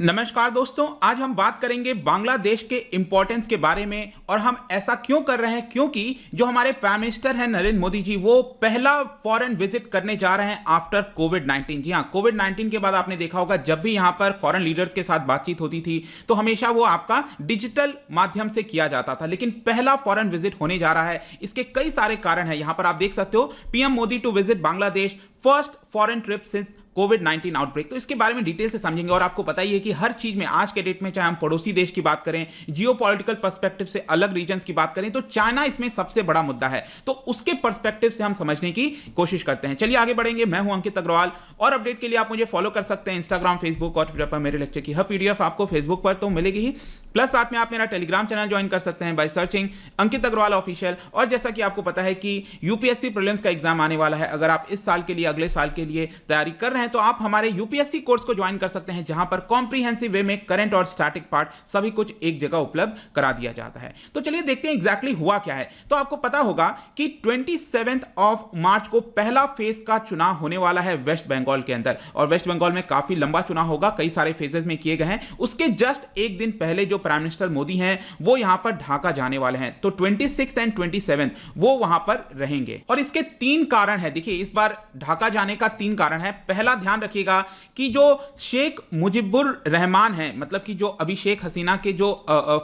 नमस्कार दोस्तों, आज हम बात करेंगे बांग्लादेश के इंपॉर्टेंस के बारे में। और हम ऐसा क्यों कर रहे हैं, क्योंकि जो हमारे प्राइम मिनिस्टर हैं नरेंद्र मोदी जी, वो पहला फॉरेन विजिट करने जा रहे हैं आफ्टर कोविड-19। जी हाँ, कोविड-19 के बाद आपने देखा होगा जब भी यहां पर फॉरेन लीडर्स के साथ बातचीत होती थी तो हमेशा वो आपका डिजिटल माध्यम से किया जाता था, लेकिन पहला फॉरेन विजिट होने जा रहा है। इसके कई सारे कारण हैं, यहां पर आप देख सकते हो, PM Modi to visit Bangladesh, first foreign trip since कोविड-19 आउटब्रेक। तो इसके बारे में डिटेल से समझेंगे। और आपको पता ही है कि हर चीज में आज के डेट में, चाहे हम पड़ोसी देश की बात करें, जियोपॉलिटिकल पर्सपेक्टिव से अलग रीजन्स की बात करें, तो चाइना इसमें सबसे बड़ा मुद्दा है। तो उसके पर्सपेक्टिव से हम समझने की कोशिश करते हैं। चलिए आगे बढ़ेंगे। मैं हूं अंकित अग्रवाल और अपडेट के लिए आप मुझे फॉलो कर सकते हैं इंस्टाग्राम, फेसबुक और ट्विटर पर। मेरे लेक्चर की हर पीडीएफ आपको फेसबुक पर तो मिलेगी ही, प्लस साथ में आप मेरा टेलीग्राम चैनल ज्वाइन कर सकते हैं by searching Ankit Agarwal official. और जैसा कि आपको पता है कि यूपीएससी प्रीलिम्स का एग्जाम आने वाला है। अगर आप इस साल के लिए, अगले साल के लिए तैयारी कर रहे हैं तो आप हमारे यूपीएससी कोर्स को ज्वाइन कर सकते हैं, जहां पर कॉम्प्रिहेंसिव वे में करंट और स्टैटिक पार्ट सभी कुछ एक जगह उपलब्ध करा दिया जाता है। तो चलिए देखते हैं एग्जैक्टली हुआ क्या है। तो आपको पता होगा कि 27 मार्च को पहला फेज का चुनाव होने वाला है वेस्ट बंगाल के अंदर। और वेस्ट बंगाल में काफी लंबा चुनाव होगा, कई सारे फेजेस में किए गए हैं। उसके जस्ट एक दिन पहले जो प्राइम मिनिस्टर मोदी हैं वो यहां पर ढाका जाने वाले हैं। तो 26 और 27 वो वहां पर रहेंगे। और इसके तीन कारण है। देखिए, इस बार ढाका जाने का तीन कारण है। पहला, ध्यान रखिएगा कि जो शेख मुजीबुर रहमान हैं, मतलब कि जो अभी शेख हसीना के जो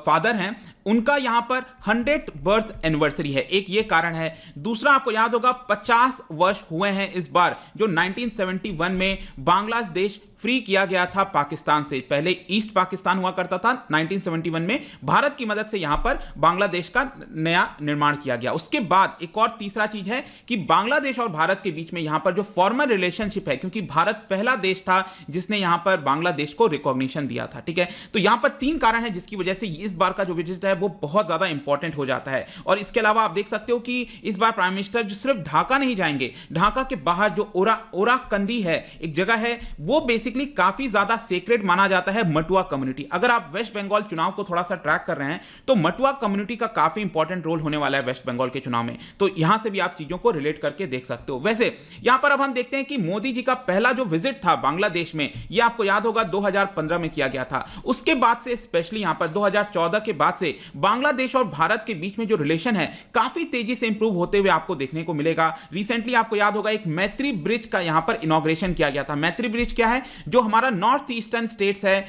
फादर हैं, उनका यहां पर 100th बर्थ एनिवर्सरी है। एक ये कारण है। दूसरा, आपको याद होगा 50 वर्ष हुए हैं इस बार, जो 1971 में बांग्लादेश फ्री किया गया था पाकिस्तान से। पहले ईस्ट पाकिस्तान हुआ करता था, 1971 में भारत की मदद से यहां पर बांग्लादेश का नया निर्माण किया गया। उसके बाद एक और तीसरा चीज है कि बांग्लादेश और भारत के बीच में यहां पर जो फॉर्मल रिलेशनशिप है, क्योंकि भारत पहला देश था जिसने यहां पर बांग्लादेश को रिकॉग्निशन दिया था। ठीक है, तो यहां पर तीन कारण है जिसकी वजह से इस बार का जो विजिट है वो बहुत ज्यादा इंपॉर्टेंट हो जाता है। और इसके अलावा आप देख सकते हो कि इस बार प्राइम मिनिस्टर जो सिर्फ ढाका नहीं जाएंगे, ढाका के बाहर जो ओराकंदी है, एक जगह है, वो बेसिकली काफी ज्यादा सेक्रेड माना जाता है, मटुआ कम्युनिटी। अगर आप वेस्ट बंगाल चुनाव को थोड़ा सा ट्रैक कर रहे हैं तो मटुआ कम्युनिटी का काफी इंपॉर्टेंट रोल होने वाला है वेस्ट बंगाल के चुनाव में। तो यहां से भी आप चीजों को रिलेट करके देख सकते हो। वैसे यहां पर अब हम देखते हैं कि मोदी जी का पहला जो विजिट था बांग्लादेश में, यह आपको याद होगा 2015 में किया गया था। उसके बाद से, स्पेशली यहां पर 2014 के बाद से बांग्लादेश और भारत के बीच में जो रिलेशन है काफी तेजी से इंप्रूव होते हुए आपको देखने को मिलेगा। रिसेंटली आपको याद होगा एक मैत्री ब्रिज का यहां पर इनॉग्रेशन किया गया था। मैत्री ब्रिज क्या है? जो हमारा नॉर्थ ईस्टर्न स्टेट्स है,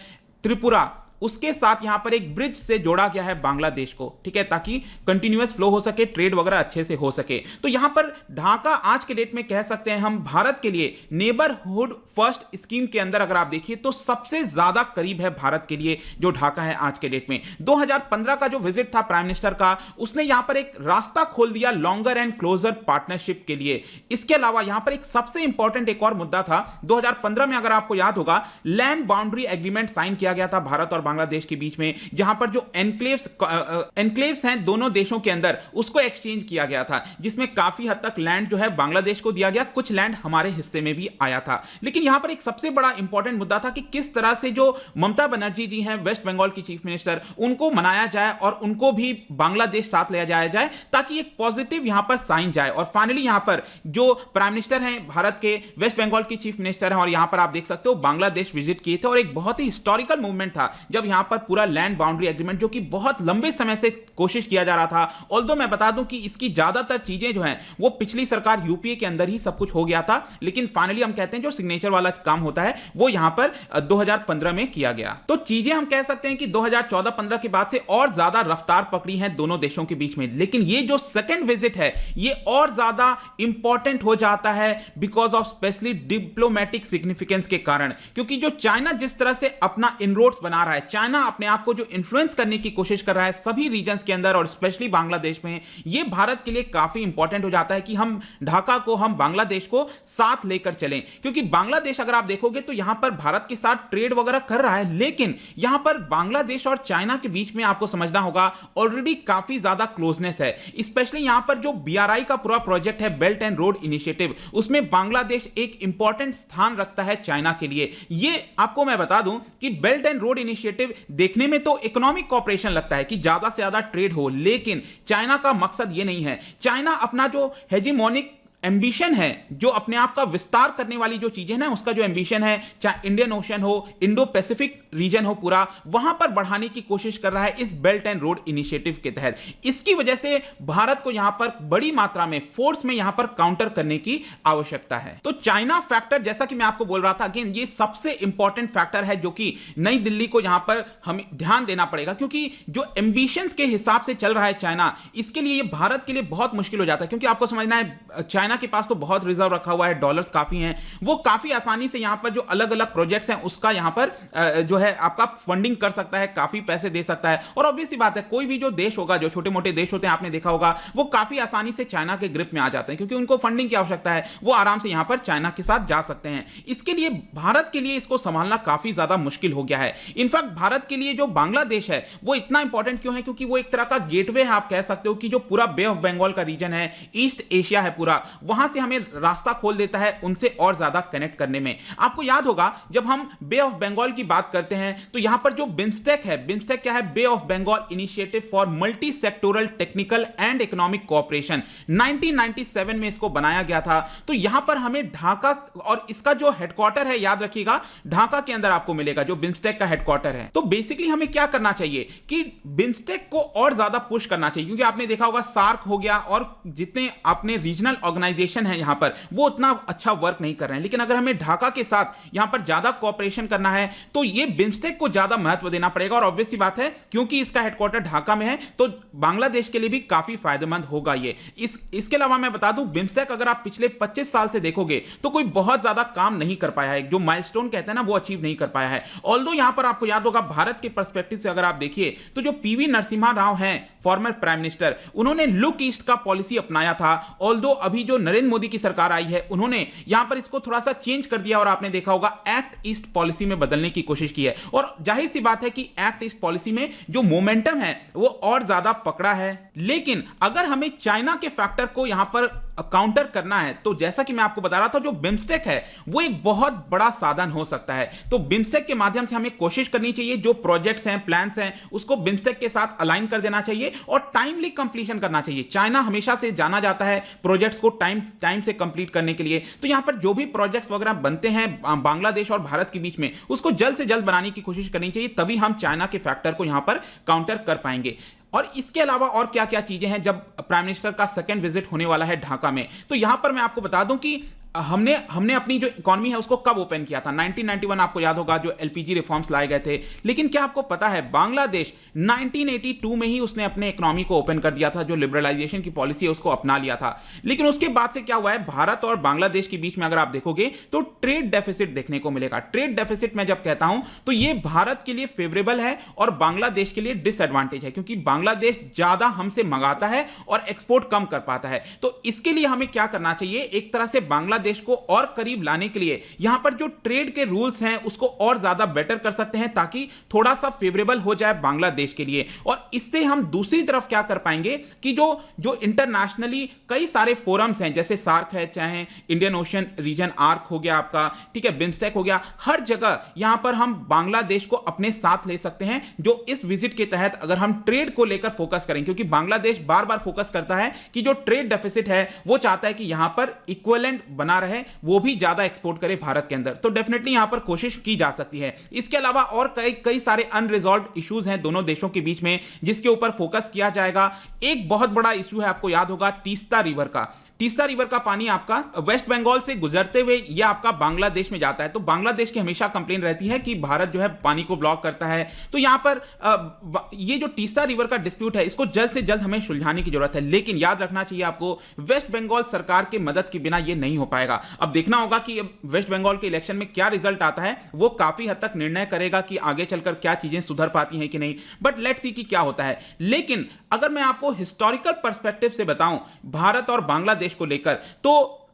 त्रिपुरा, उसके साथ यहां पर एक ब्रिज से जोड़ा गया है बांग्लादेश को। ठीक है, ताकि कंटिन्यूअस फ्लो हो सके, ट्रेड वगैरह अच्छे से हो सके। तो यहां पर ढाका आज के डेट में कह सकते हैं हम भारत के लिए नेबरहुड फर्स्ट स्कीम के अंदर अगर आप देखिए तो सबसे ज्यादा करीब है भारत के लिए जो ढाका है आज के डेट में। 2015 का जो विजिट था प्राइम मिनिस्टर का, उसने यहां पर एक रास्ता खोल दिया लॉन्गर एंड क्लोजर पार्टनरशिप के लिए। इसके अलावा यहां पर एक सबसे इंपॉर्टेंट एक और मुद्दा था। 2015 में अगर आपको याद होगा लैंड बाउंड्री एग्रीमेंट साइन किया गया था भारत और बांग्लादेश के बीच में, जहां पर जो एनक्लेव्स हैं दोनों देशों के अंदर, उसको एक्सचेंज किया गया था, जिसमें काफी हद तक लैंड जो है बांग्लादेश को दिया गया, कुछ लैंड हमारे हिस्से में भी आया था। लेकिन यहां पर एक सबसे बड़ा इंपॉर्टेंट मुद्दा था कि किस तरह से जो ममता बनर्जी जी हैं वेस्ट बंगाल की चीफ मिनिस्टर, उनको मनाया जाए और उनको भी बांग्लादेश साथ ले जाया जाए, ताकि एक पॉजिटिव यहां पर साइन जाए। और फाइनली यहां पर जो प्राइम मिनिस्टर हैं भारत के, वेस्ट बंगाल की चीफ मिनिस्टर हैं, और यहां पर आप देख सकते हो बांग्लादेश विजिट किए थे। और एक बहुत ही हिस्टोरिकल मूवमेंट था जब यहां पर पूरा लैंड बाउंड्री एग्रीमेंट, जो कि बहुत लंबे समय से कोशिश किया जा रहा था, ऑल्दो मैं बता दूं कि इसकी ज्यादातर चीजें जो हैं वो पिछली सरकार यूपीए के अंदर ही सब कुछ हो गया था, लेकिन फाइनली हम कहते हैं जो सिग्नेचर वाला काम होता है वो यहां पर 2015 में किया गया। तो चीजें हम कह सकते हैं कि 2014-15 के बाद से और ज्यादा रफ्तार पकड़ी है दोनों देशों के बीच में। लेकिन ये जो सेकंड विजिट है ये और ज्यादा इंपॉर्टेंट हो जाता है because of specially diplomatic significance के कारण, क्योंकि जो चाइना जिस तरह से अपना इनरोड्स बना रहा है, चाइना अपने आप को जो इन्फ्लुएंस करने की कोशिश कर रहा है सभी रीजन्स के अंदर और स्पेशली बांग्लादेश में, ये भारत के लिए काफी इंपॉर्टेंट हो जाता है कि हम ढाका को, हम बांग्लादेश को साथ लेकर चलें। क्योंकि बांग्लादेश अगर आप देखोगे तो यहां पर भारत के साथ ट्रेड वगैरह कर रहा है, लेकिन यहां पर बांग्लादेश और चाइना के बीच में आपको समझना होगा ऑलरेडी काफी ज्यादा क्लोजनेस है। स्पेशली यहां पर जो बीआरआई का पूरा प्रोजेक्ट है, बेल्ट एंड रोड इनिशिएटिव, उसमें बांग्लादेश एक इंपॉर्टेंट स्थान रखता है चाइना के लिए। ये आपको मैं बता दूं कि बेल्ट एंड रोड इनिशिएटिव देखने में तो इकोनॉमिक कॉपरेशन लगता है कि ज्यादा से ज्यादा ट्रेड हो, लेकिन चाइना का मकसद ये नहीं है। चाइना अपना जो हेजिमोनिक एम्बिशन है, जो अपने आप का विस्तार करने वाली जो चीजें ना, उसका जो एम्बिशन है, चाहे इंडियन ओशन हो, इंडो पैसिफिक रीजन हो पूरा, वहां पर बढ़ाने की कोशिश कर रहा है इस बेल्ट एंड रोड इनिशिएटिव के तहत। इसकी वजह से भारत को यहां पर बड़ी मात्रा में फोर्स में यहां पर काउंटर करने की आवश्यकता है। तो चाइना फैक्टर, जैसा कि मैं आपको बोल रहा था, अगेन ये सबसे इंपॉर्टेंट फैक्टर है जो कि नई दिल्ली को यहां पर हमें ध्यान देना पड़ेगा, क्योंकि जो एम्बिशंस के हिसाब से चल रहा है चाइना, इसके लिए ये भारत के लिए बहुत मुश्किल हो जाता है। क्योंकि आपको समझना है, चाइना के पास तो बहुत रिजर्व रखा हुआ है, डॉलर्स काफी हैं, वो काफी आसानी से यहां पर जो अलग अलग प्रोजेक्ट्स हैं उसका यहां पर जो है आपका फंडिंग कर सकता है, काफी पैसे दे सकता है। और ऑब्वियस सी बात है, कोई भी जो देश होगा, जो छोटे मोटे देश होते हैं, आपने देखा होगा, वो काफी आसानी से चाइना के ग्रिप में आ जाते हैं, क्योंकि उनको फंडिंग की आवश्यकता है, वो आराम से यहां पर चाइना के साथ जा सकते हैं। इसके लिए भारत के लिए इसको संभालना काफी ज्यादा मुश्किल हो गया है। इनफैक्ट भारत के लिए जो बांग्लादेश है वो इतना इंपॉर्टेंट क्यों है, क्योंकि वो एक तरह का गेटवे है, आप कह सकते हो कि जो पूरा बे ऑफ बंगाल का रीजन है, ईस्ट एशिया है पूरा, वहां से हमें रास्ता खोल देता है उनसे और ज्यादा कनेक्ट करने में। आपको याद होगा, जब हम बे ऑफ बंगाल की बात करते हैं तो यहां पर जो बिम्स्टेक है, बिम्स्टेक क्या है, bay of Bengal initiative for multi sectoral technical and economic cooperation, 1997 में इसको बनाया गया था। तो यहां पर हमें ढाका, और इसका जो हेडक्वार्टर है, याद रखिएगा, ढाका के अंदर आपको मिलेगा, जो बिम्स्टेक का हेडक्वार्टर है। तो बेसिकली हमें क्या करना चाहिए कि बिम्स्टेक को और ज्यादा पुश करना चाहिए, क्योंकि आपने देखा होगा सार्क हो गया और जितने अपने रीजनल ऑर्गेनाइजेशन है यहां पर, वो उतना अच्छा वर्क नहीं कर रहे हैं। लेकिन अगर हमें ढाका के साथ यहां पर ज्यादा कोऑपरेशन करना है तो ये बिम्स्टेक को ज्यादा महत्व देना पड़ेगा। और ऑब्वियस सी बात है, क्योंकि इसका हेडक्वार्टर ढाका में है, तो बांग्लादेश के लिए भी काफी फायदेमंद होगा ये। इसके अलावा मैं बता दूं, बिम्स्टेक अगर आप पिछले 25 साल से देखोगे तो कोई बहुत ज्यादा काम नहीं कर पाया है, जो माइलस्टोन कहते हैं ना, वो अचीव नहीं कर पाया है। ऑल्दो यहां पर आपको याद होगा, भारत के पर्सपेक्टिव से अगर आप देखिए तो जो पीवी नरसिम्हा राव हैं, फॉर्मर प्राइम मिनिस्टर, उन्होंने लुक ईस्ट का पॉलिसी अपनाया था। ऑल्दो अभी जो नरेंद्र मोदी की सरकार आई है, उन्होंने यहां पर इसको थोड़ा सा चेंज कर दिया और आपने देखा होगा एक्ट ईस्ट पॉलिसी में बदलने की कोशिश की है। और जाहिर सी बात है कि एक्ट ईस्ट पॉलिसी में जो मोमेंटम है वो और ज्यादा पकड़ा है। लेकिन अगर हमें चाइना के फैक्टर को यहां पर काउंटर करना है, तो जैसा कि मैं आपको बता रहा था, जो बिम्स्टेक है वो एक बहुत बड़ा साधन हो सकता है। तो बिम्स्टेक के माध्यम से हमें कोशिश करनी चाहिए, जो प्रोजेक्ट्स हैं, प्लान्स हैं, उसको बिम्स्टेक के साथ अलाइन कर देना चाहिए और टाइमली कंप्लीशन करना चाहिए। चाइना हमेशा से जाना जाता है प्रोजेक्ट्स को टाइम से कंप्लीट करने के लिए। तो यहां पर जो भी प्रोजेक्ट्स वगैरह बनते हैं बांग्लादेश और भारत के बीच में, उसको जल्द से जल्द बनाने की कोशिश करनी चाहिए, तभी हम चाइना के फैक्टर को यहां पर काउंटर कर पाएंगे। और इसके अलावा और क्या क्या चीजें हैं, जब प्राइम मिनिस्टर का सेकंड विजिट होने वाला है ढाका में, तो यहां पर मैं आपको बता दूं कि हमने अपनी जो इकोनॉमी है उसको कब ओपन किया था, 1991, आपको याद होगा, जो एलपीजी रिफॉर्म्स लाए गए थे। लेकिन क्या आपको पता है, बांग्लादेश 1982 में ही उसने अपने इकोनॉमी को ओपन कर दिया था, जो लिबरलाइजेशन की पॉलिसी है उसको अपना लिया था। लेकिन उसके बाद से क्या हुआ है, भारत और बांग्लादेश के बीच में अगर आप देखोगे तो ट्रेड डेफिसिट देखने को मिलेगा। ट्रेड डेफिसिट मैं जब कहता हूं तो ये भारत के लिए फेवरेबल है और बांग्लादेश के लिए डिसएडवांटेज है, क्योंकि बांग्लादेश ज्यादा हमसे मंगाता है और एक्सपोर्ट कम कर पाता है। तो इसके लिए हमें क्या करना चाहिए, एक तरह से बांग्लादेश को और करीब लाने के लिए यहां पर जो ट्रेड के रूल्स हैं उसको और ज्यादा बेटर कर सकते हैं, ताकि थोड़ा सा फेवरेबल हो जाए बांग्लादेश के लिए। और इससे हम दूसरी तरफ क्या कर पाएंगे कि जो इंटरनेशनली कई सारे फोरम्स हैं, जैसे सार्क है, चाहे इंडियन ओशन रीजन आर्क हो गया आपका, ठीक है, बिम्स्टेक हो गया, हर जगह यहां पर हम बांग्लादेश को अपने साथ ले सकते हैं, जो इस विजिट के तहत अगर हम ट्रेड को लेकर फोकस करें, क्योंकि बांग्लादेश बार बार फोकस करता है कि जो ट्रेड डेफिसिट है वो चाहता है कि यहां पर इक्विवेलेंट बना रहे, वो भी ज्यादा एक्सपोर्ट करे भारत के अंदर। तो डेफिनेटली यहां पर कोशिश की जा सकती है। इसके अलावा और कई सारे अनरिजॉल्व्ड इश्यूज हैं दोनों देशों के बीच में, जिसके ऊपर फोकस किया जाएगा। एक बहुत बड़ा इश्यू है, आपको याद होगा, तीस्ता रिवर का। तीस्ता रिवर का पानी आपका वेस्ट बंगाल से गुजरते हुए यह आपका बांग्लादेश में जाता है। तो बांग्लादेश की हमेशा कंप्लेन रहती है कि भारत जो है पानी को ब्लॉक करता है। तो यहां पर ये जो तीस्ता रिवर का डिस्प्यूट है, इसको जल्द से जल्द हमें सुलझाने की जरूरत है। लेकिन याद रखना चाहिए आपको, वेस्ट बंगाल सरकार के मदद के बिना यह नहीं हो पाएगा। अब देखना होगा कि वेस्ट बंगाल के इलेक्शन में क्या रिजल्ट आता है, वो काफी हद तक निर्णय करेगा कि आगे चलकर क्या चीजें सुधर पाती हैं कि नहीं। बट लेट्स सी कि क्या होता है। लेकिन अगर मैं आपको हिस्टोरिकल पर्सपेक्टिव से बताऊं भारत और बांग्लादेश को लेकर, तो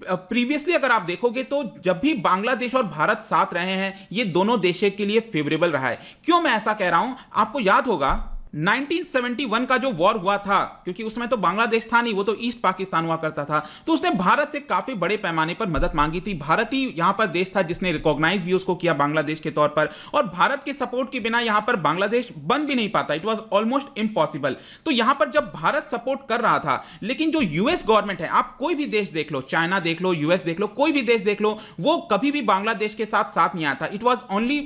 प्रीवियसली अगर आप देखोगे तो जब भी बांग्लादेश और भारत साथ रहे हैं, ये दोनों देशों के लिए फेवरेबल रहा है। क्यों मैं ऐसा कह रहा हूं, आपको याद होगा 1971 का जो वॉर हुआ था, क्योंकि उसमें तो बांग्लादेश था नहीं, वो तो ईस्ट पाकिस्तान हुआ करता था, तो उसने भारत से काफी बड़े पैमाने पर मदद मांगी थी। भारत ही यहां पर देश था जिसने रिकॉग्नाइज भी उसको किया बांग्लादेश के तौर पर, और भारत के सपोर्ट के बिना यहां पर बांग्लादेश बन भी नहीं पाता, इट वॉज ऑलमोस्ट इम्पॉसिबल। तो यहां पर जब भारत सपोर्ट कर रहा था, लेकिन जो यूएस गवर्नमेंट है, आप कोई भी देश देख लो, चाइना देख लो, यूएस देख लो, कोई भी देश देख लो, वो कभी भी बांग्लादेश के साथ नहीं आया था। इट वॉज ओनली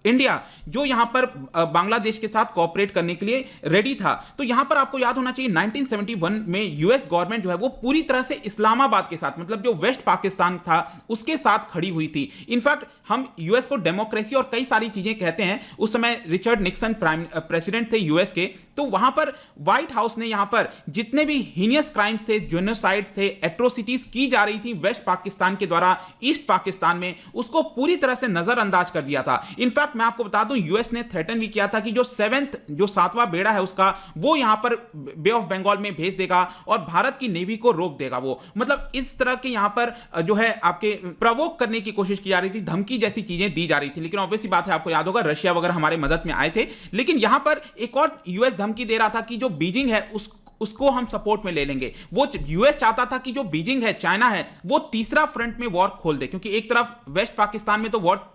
इंडिया जो यहां पर बांग्लादेश के साथ कोऑपरेट करने के लिए रेडी था। तो यहां पर आपको याद होना चाहिए 1971 में यूएस गवर्नमेंट जो है वो पूरी तरह से इस्लामाबाद के साथ, मतलब जो वेस्ट पाकिस्तान था उसके साथ खड़ी हुई थी। इनफैक्ट हम यूएस को डेमोक्रेसी और कई सारी चीजें कहते हैं। उस समय रिचर्ड निक्सन प्रेसिडेंट थे यूएस के, तो वहां पर व्हाइट हाउस ने यहां पर जितने भी हीनियस क्राइम्स थे, जेनोसाइड थे, एट्रोसिटीज की जा रही थी वेस्ट पाकिस्तान के द्वारा ईस्ट पाकिस्तान में, उसको पूरी तरह से नजरअंदाज कर दिया था। इनफैक्ट मैं आपको बता दूं, यूएस ने थ्रेटन भी किया था कि जो सातवां बेड़ा है उसका, वो यहां पर बे ऑफ बंगाल में भेज देगा और भारत की नेवी को रोक देगा। वो मतलब इस तरह के यहां पर जो है आपके प्रवोक करने की कोशिश की जा रही थी, धमकी जैसी चीजें दी जा रही थी। लेकिन ऑब्वियसली बात है, आपको याद होगा रशिया वगैरह हमारे मदद में आए थे। लेकिन यहां पर एक और यूएस धमकी दे रहा था कि जो बीजिंग है उसको हम सपोर्ट में ले लेंगे। वो यूएस चाहता था कि जो बीजिंग है, चाइना है, वो तीसरा फ्रंट में वॉर खोल दे, क्योंकि एक तरफ वेस्ट पाकिस्तान में तो वॉर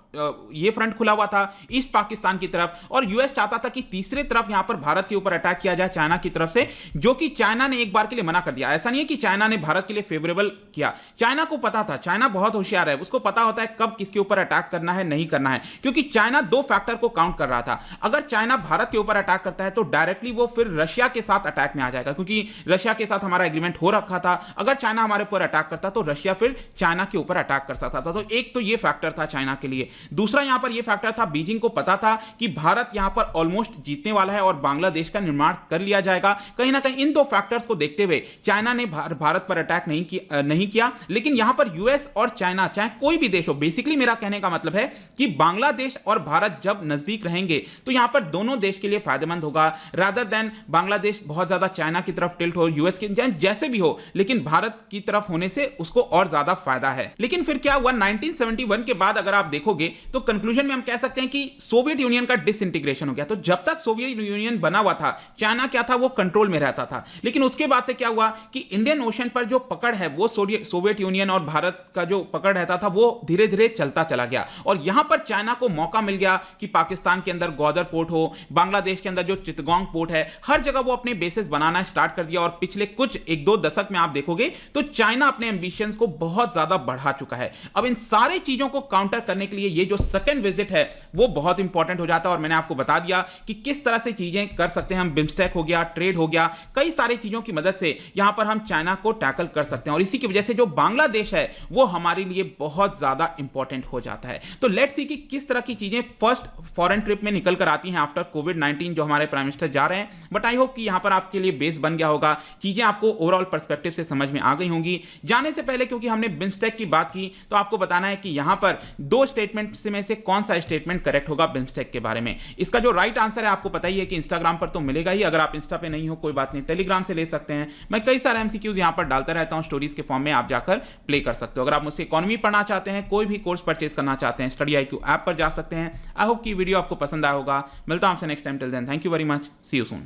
ये फ्रंट खुला हुआ था ईस्ट पाकिस्तान की तरफ, और यूएस चाहता था कि तीसरे तरफ यहां पर भारत के ऊपर अटैक किया जाए चाइना की तरफ से, जो कि चाइना ने एक बार के लिए मना कर दिया। ऐसा नहीं है कि चाइना ने भारत के लिए फेवरेबल किया, चाइना को पता था, चाइना बहुत होशियार है, उसको पता होता है कब किसके ऊपर अटैक करना है, नहीं करना है, क्योंकि चाइना दो फैक्टर को काउंट कर रहा था। अगर चाइना भारत के ऊपर अटैक करता है तो डायरेक्टली वो फिर रशिया के साथ अटैक में आ जाएगा, क्योंकि रशिया के साथ हमारा एग्रीमेंट हो रखा था। अगर चाइना हमारे ऊपर अटैक करता तो रशिया फिर चाइना के ऊपर अटैक कर सकता था। तो एक तो ये फैक्टर था चाइना के लिए। दूसरा यहां पर फैक्टर था, बीजिंग को पता था कि भारत यहां पर ऑलमोस्ट जीतने वाला है और बांग्लादेश का निर्माण कर लिया जाएगा। कहीं ना कहीं इन दो फैक्टर्स को देखते हुए चाइना ने भारत पर अटैक नहीं किया। लेकिन यहां पर यूएस और चाइना, चाहे कोई भी देश हो, बेसिकली मेरा कहने का मतलब है कि बांग्लादेश और भारत जब नजदीक रहेंगे तो यहां पर दोनों देश के लिए फायदेमंद होगा, रादर देन बांग्लादेश बहुत ज्यादा चाइना की तरफ टिल्ट हो, यूएस के जैसे भी हो, लेकिन भारत की तरफ होने से उसको और ज्यादा फायदा है। लेकिन फिर क्या हुआ 1971 के बाद, अगर आप देखोगे तो कंक्लूजन में हम कह सकते हैं कि सोवियत यूनियन का डिसइंटीग्रेशन हो गया। तो जब तक सोवियत यूनियन बना हुआ था, चाइना क्या था, वो कंट्रोल में रहता था। लेकिन उसके बाद से क्या हुआ कि इंडियन ओशन पर जो पकड़ है, वो सोवियत यूनियन और भारत का जो पकड़ रहता था, वो धीरे धीरे चलता चला गया। और यहां पर चाइना को मौका मिल गया कि पाकिस्तान के अंदर ग्वादर पोर्ट हो, बांग्लादेश के अंदर जो चिटगांग पोर्ट है, हर जगह वो अपने बेसेस बनाना स्टार्ट कर दिया। और पिछले कुछ 1-2 दशक में आप देखोगे तो चाइना अपने एंबिशंस को बहुत ज्यादा बढ़ा चुका है। अब इन सारी चीजों को काउंटर करने के लिए ये जो सेकंड विजिट है वो बहुत इंपॉर्टेंट हो जाता है। और मैंने आपको बता दिया कि किस तरह से चीजें कर सकते हैं हम, बिम्स्टेक हो गया, ट्रेड हो गया, कई सारी चीजों की मदद से यहां पर हम चाइना को टैकल कर सकते हैं। और इसी की वजह से जो बांग्लादेश है वो हमारे लिए बहुत ज्यादा इंपॉर्टेंट हो जाता है। तो लेट्स सी कि किस तरह की चीजें फर्स्ट फॉरेन ट्रिप में निकल कर आती हैं आफ्टर कोविड-19 जो हमारे प्राइम मिनिस्टर जा रहे हैं। बट आई होप कि यहां पर आपके लिए बेस बन गया होगा, चीजें आपको ओवरऑल पर्सपेक्टिव से समझ में आ गई होंगी। जाने से पहले क्योंकि हमने बिम्स्टेक की बात की, तो आपको बताना है कि यहां पर 2 स्टेटमेंट में से कौन सा स्टेटमेंट करेक्ट होगा बिम्स्टेक के बारे में। इसका जो राइट आंसर है आपको पता ही है कि इंस्टाग्राम पर तो मिलेगा ही, अगर आप इंस्टा पे नहीं हो कोई बात नहीं, टेलीग्राम से ले सकते हैं। मैं कई सारे एमसीक्यूज यहां पर डालता रहता हूं, स्टोरीज के फॉर्म में आप जाकर प्ले कर सकते हो। अगर आप मुझसे इकोनॉमी पढ़ना चाहते हैं, कोई भी कोर्स परचेज करना चाहते हैं, स्टडी IQ ऐप पर जा सकते हैं। आई होप कि वीडियो आपको पसंद आया होगा। मिलता हूं आपसे next time, till then thank you very much, see you soon.